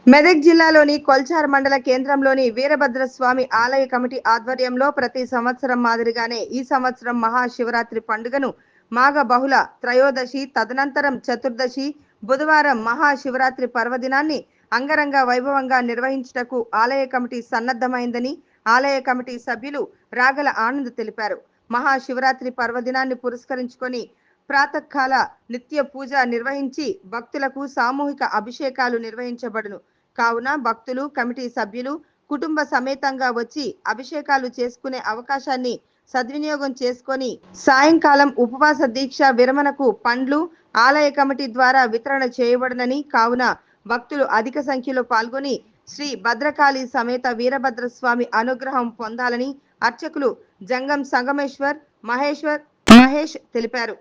మెదక్ జిల్లాలోని కొల్చార్ మండల కేంద్రంలోని వీరభద్రస్వామి ఆలయ కమిటీ ఆధ్వర్యంలో ప్రతి సంవత్సరం మాదిరిగానే ఈ సంవత్సరం మహాశివరాత్రి పండుగను మాఘ బహుళ త్రయోదశి తదనంతరం చతుర్దశి బుధవారం మహాశివరాత్రి పర్వదినాన్ని అంగరంగ వైభవంగా నిర్వహించుటకు ఆలయ కమిటీ సన్నద్ధమైందని ఆలయ కమిటీ సభ్యులు రాగల ఆనంద్ తెలిపారు. మహాశివరాత్రి పర్వదినాన్ని పురస్కరించుకొని ప్రాతకాల నిత్య పూజ నిర్వహించి భక్తులకు సామూహిక అభిషేకాలు నిర్వహించబడును. కావున భక్తులు కమిటీ సభ్యులు కుటుంబ సమేతంగా వచ్చి అభిషేకాలు చేసుకునే అవకాశాన్ని సద్వినియోగం చేసుకొని సాయంకాలం ఉపవాస దీక్ష విరమణకు పండ్లు ఆలయ కమిటీ ద్వారా వితరణ చేయబడునని, కావున భక్తులు అధిక సంఖ్యలో పాల్గొని శ్రీ భద్రకాళి సమేత వీరభద్రస్వామి అనుగ్రహం పొందాలని అర్చకులు జంగం సంగమేశ్వర్ మహేష్ తెలిపారు.